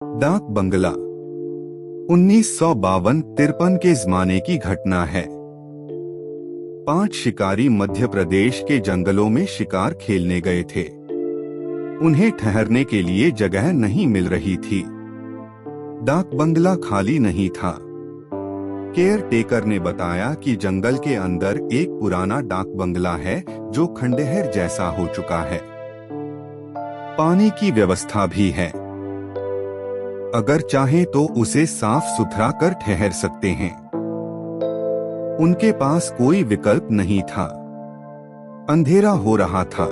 डाक बंगला 1952-53 के जमाने की घटना है। 5 शिकारी मध्य प्रदेश के जंगलों में शिकार खेलने गए थे। उन्हें ठहरने के लिए जगह नहीं मिल रही थी। डाक बंगला खाली नहीं था। केयर टेकर ने बताया कि जंगल के अंदर एक पुराना डाक बंगला है जो खंडहर जैसा हो चुका है। पानी की व्यवस्था भी है। अगर चाहे तो उसे साफ सुथरा कर ठहर सकते हैं। उनके पास कोई विकल्प नहीं था। अंधेरा हो रहा था,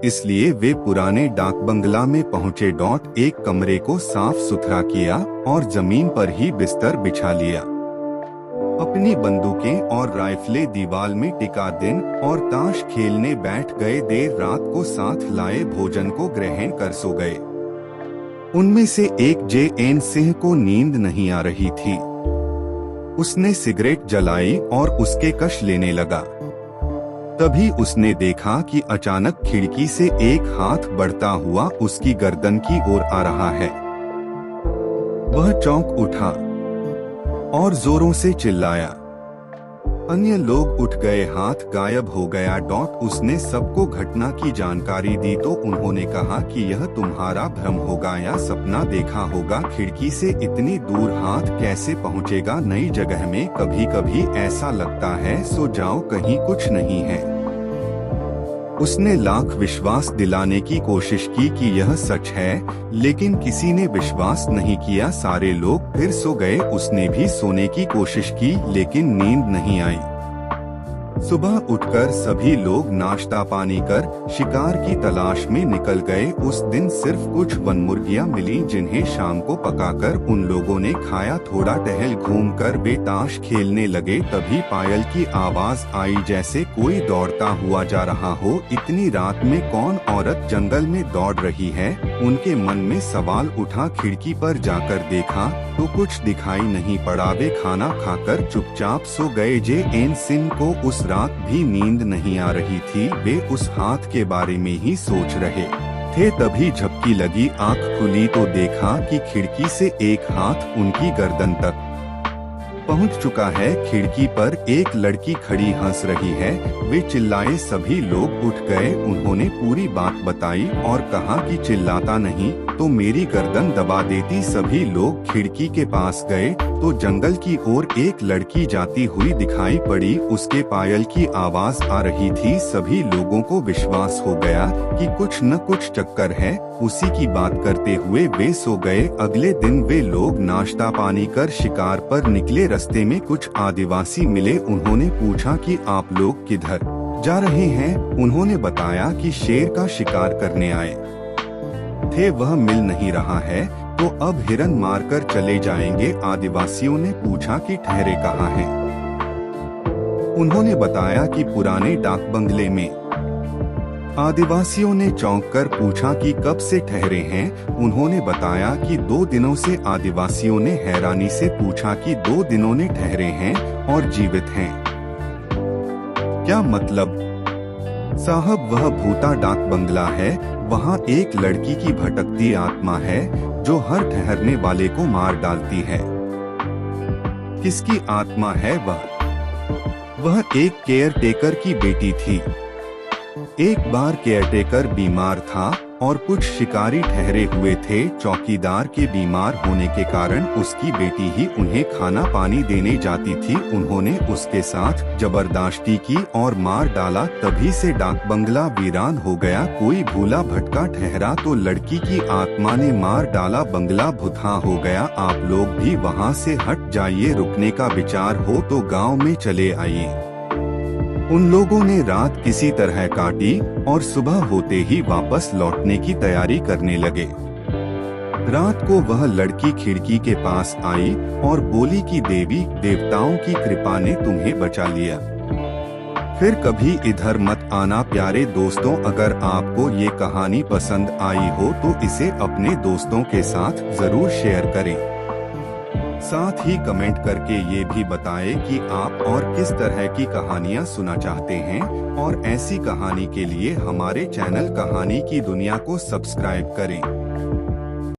इसलिए वे पुराने डाक बंगला में पहुंचे। एक कमरे को साफ सुथरा किया और जमीन पर ही बिस्तर बिछा लिया। अपनी बंदूकें और राइफलें दीवार में टिका दिन और ताश खेलने बैठ गए। देर रात को साथ लाए भोजन को ग्रहण कर सो गए। उनमें से एक जे.एन. सिंह को नींद नहीं आ रही थी। उसने सिगरेट जलाई और उसके कश लेने लगा। तभी उसने देखा कि अचानक खिड़की से एक हाथ बढ़ता हुआ उसकी गर्दन की ओर आ रहा है। वह चौंक उठा और जोरों से चिल्लाया। अन्य लोग उठ गए। हाथ गायब हो गया। उसने सबको घटना की जानकारी दी तो उन्होंने कहा कि यह तुम्हारा भ्रम होगा या सपना देखा होगा। खिड़की से इतनी दूर हाथ कैसे पहुंचेगा? नई जगह में कभी कभी ऐसा लगता है। सो जाओ, कहीं कुछ नहीं है। उसने लाख विश्वास दिलाने की कोशिश की कि यह सच है, लेकिन किसी ने विश्वास नहीं किया। सारे लोग फिर सो गए। उसने भी सोने की कोशिश की, लेकिन नींद नहीं आई। सुबह उठकर सभी लोग नाश्ता पानी कर शिकार की तलाश में निकल गए। उस दिन सिर्फ कुछ वनमुर्गियां मिली, जिन्हें शाम को पकाकर उन लोगों ने खाया। थोड़ा टहल घूमकर वे ताश खेलने लगे। तभी पायल की आवाज आई, जैसे कोई दौड़ता हुआ जा रहा हो। इतनी रात में कौन औरत जंगल में दौड़ रही है? उनके मन में सवाल उठा। खिड़की पर जाकर देखा तो कुछ दिखाई नहीं पड़ा। वे खाना खाकर चुपचाप सो गए। जे.एन. सिंह को उस रात भी नींद नहीं आ रही थी। वे उस हाथ के बारे में ही सोच रहे थे। तभी झपकी लगी। आंख खुली तो देखा कि खिड़की से एक हाथ उनकी गर्दन तक पहुंच चुका है। खिड़की पर एक लड़की खड़ी हंस रही है। वे चिल्लाए। सभी लोग उठ गए। उन्होंने पूरी बात बताई और कहा कि चिल्लाता नहीं तो मेरी गर्दन दबा देती। सभी लोग खिड़की के पास गए तो जंगल की ओर एक लड़की जाती हुई दिखाई पड़ी। उसके पायल की आवाज आ रही थी। सभी लोगों को विश्वास हो गया कि कुछ न कुछ चक्कर है। उसी की बात करते हुए वे सो गए। अगले दिन वे लोग नाश्ता पानी कर शिकार पर निकले। रास्ते में कुछ आदिवासी मिले। उन्होंने पूछा कि आप लोग किधर जा रहे हैं? उन्होंने बताया कि शेर का शिकार करने आए थे, वह मिल नहीं रहा है तो अब हिरन मारकर चले जाएंगे। आदिवासियों ने पूछा कि ठहरे कहाँ हैं? उन्होंने बताया कि पुराने डाक बंगले में। आदिवासियों ने चौंक कर पूछा कि कब से ठहरे हैं? उन्होंने बताया कि 2 दिनों से। आदिवासियों ने हैरानी से पूछा कि 2 दिनों ने ठहरे हैं और जीवित हैं? क्या मतलब? साहब, वह भूता डाक बंगला है। वहाँ एक लड़की की भटकती आत्मा है जो हर ठहरने वाले को मार डालती है। किसकी आत्मा है वह? वह एक केयर टेकर की बेटी थी। एक बार केयरटेकर बीमार था और कुछ शिकारी ठहरे हुए थे। चौकीदार के बीमार होने के कारण उसकी बेटी ही उन्हें खाना पानी देने जाती थी। उन्होंने उसके साथ जबरदस्ती की और मार डाला। तभी से डाक बंगला वीरान हो गया। कोई भूला भटका ठहरा तो लड़की की आत्मा ने मार डाला। बंगला भुता हो गया। आप लोग भी वहाँ से हट जाइए। रुकने का विचार हो तो गाँव में चले आइए। उन लोगों ने रात किसी तरह काटी और सुबह होते ही वापस लौटने की तैयारी करने लगे। रात को वह लड़की खिड़की के पास आई और बोली कि देवी देवताओं की कृपा ने तुम्हें बचा लिया। फिर कभी इधर मत आना। प्यारे दोस्तों, अगर आपको ये कहानी पसंद आई हो तो इसे अपने दोस्तों के साथ जरूर शेयर करें। साथ ही कमेंट करके ये भी बताएं कि आप और किस तरह की कहानियाँ सुनना चाहते हैं और ऐसी कहानी के लिए हमारे चैनल कहानी की दुनिया को सब्सक्राइब करें।